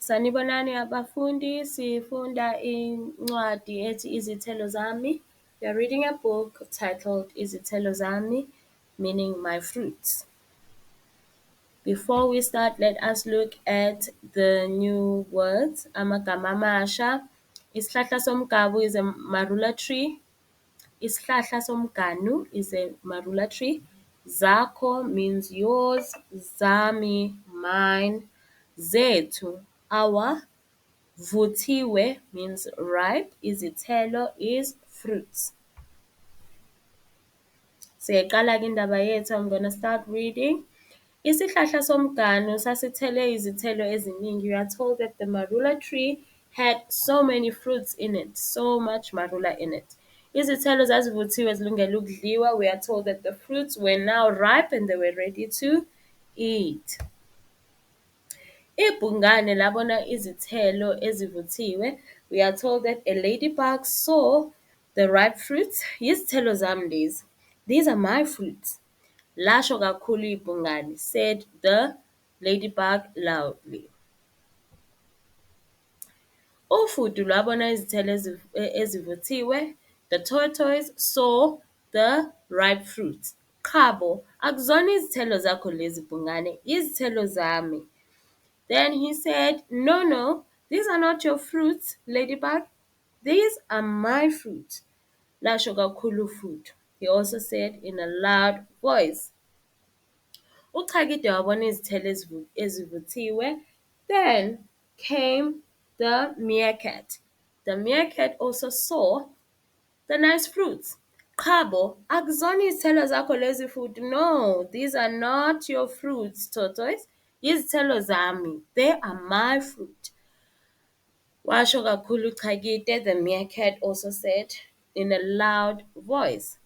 Sanibonani abafundi, sifunda incwadi ethi Izithelo zami. We are reading a book titled Izithelo zami, meaning my fruits. Before we start, let us look at the new words. Amagama amasha. Isihlahla somgabu is a marula tree. Isihlahla somganu is a marula tree. Zakho means yours. Zami, mine. Zethu, our. Vuthiwe means ripe. Izithelo is fruits. Siyeqala-ke indaba yethu. I'm gonna start reading. Isihlahla somganu sasithele izithelo eziningi. We are told that the marula tree had so many fruits in it, so much marula in it. Izithelo zazivuthiwe zilungele ukudliwa. We are told that the fruits were now ripe and they were ready to eat. Ibhungane labona izithelo ezivuthiwe. We are told that a ladybug saw the ripe fruits. Yizithelo zami lezi. These are my fruits. Lasho kakhulu ibhungane, said the ladybug loudly. Ufudu lwabona izithelo ezivuthiwe. The tortoise saw the ripe fruits. Chabo, akuzona izithelo zakho lezi bhungane, izithelo zami. Then he said, No, no, these are not your fruits, ladybug. These are my fruits. Lasho kakhulu fudu. He also said in a loud voice. Uchakide wabona izithelo ezivuthiwe. Then came the meerkat. The meerkat also saw the nice fruits. Chabo, akuzona izithelo zakho lezi futhi. No, these are not your fruits, tortoise. Izithelo zami. They are my fruit. Washo kakhulu uchakide. The meerkat also said in a loud voice.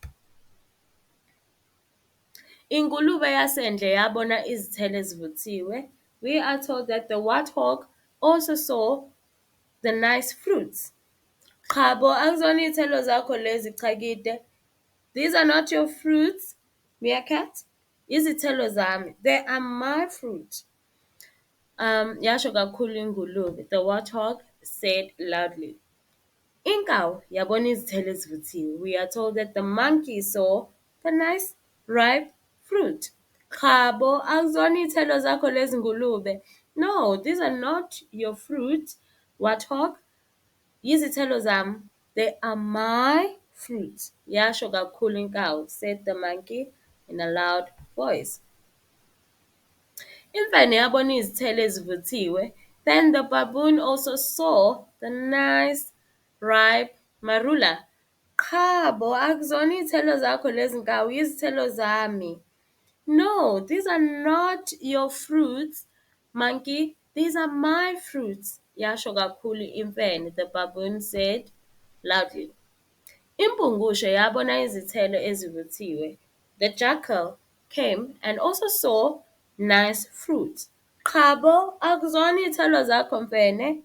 Ingulube yasendle yabona izithelo ezivuthiwe. We are told that the warthog also saw the nice fruits. Chabo, akuzona izithelo zakho lezi chakide. These are not your fruits, meerkat. Izithelo zami. They are my fruit. Yasho kakhulu ingulube. The warthog said loudly. Inkawu yabona izithelo ezivuthiwe. We are told that the monkey saw the nice ripe fruit. Chabo, akuzona izithelo zakho lezi ngulube. No, these are not your fruit, warthog. Yizithelo zami. They are my fruit. Yasho kakhulu inkawu, said the monkey in a loud voice. Imfene yabona izithelo ezivuthiwe. Then the baboon also saw the nice ripe marula. Chabo, akuzona izithelo zakho lezi nkawu, izithelo zami. No, these are not your fruits, monkey. These are my fruits. Yasho kakhulu imfene, the baboon said loudly. Impungushe yabona izithelo ezivuthiwe. The jackal came and also saw nice fruits. Chabo, akuzona izithelo zakho mfene.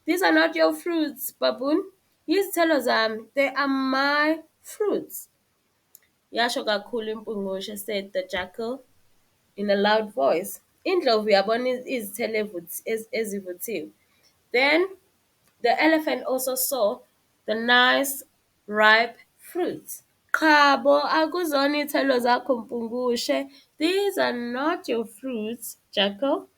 These are not your fruits, baboon. Yizithelo zami. They are my fruits. Yasho kakhulu impungushe, said the jackal in a loud voice. Indlovu yabona izithelo ezivuthiwe. Then the elephant also saw the nice ripe fruits. Chabo, akuzona izithelo zakho mpungushe. These are not your fruits, jackal.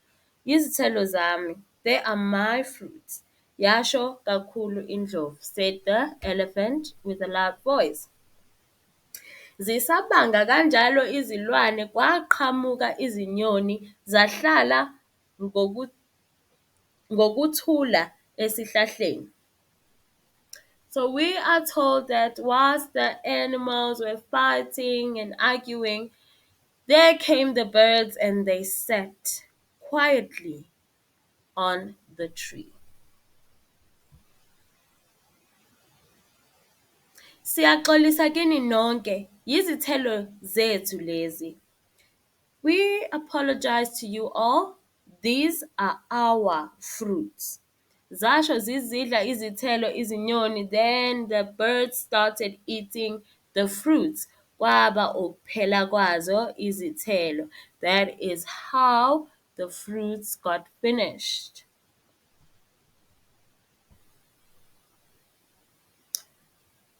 Yizithelo zami. They are my fruits. Yasho kakhulu indlovu, said the elephant with a loud voice. Zisabanga kanjalo izilwane kwaqhamuka izinyoni zahlala ngokuthula esihlahleni. So we are told that whilst the animals were fighting and arguing, there came the birds and they sat quietly on the tree. Siyaxolisa kini nonke, yizithelo zethu lezi. We apologize to you all. These are our fruits. Zasho zizidla izithelo izinyoni, then the birds started eating the fruits. Kwaba ukuphela kwazo izithelo. That is how the fruits got finished.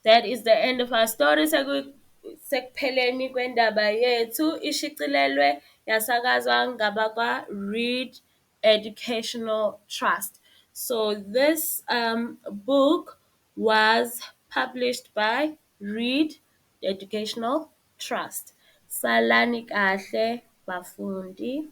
That is the end of our story. Sekupheleni kwendaba yethu ishicilelwe yasakazwa ngabakwa-Read Educational Trust. So this book was published by Read Educational Trust. Salani kahle bafundi.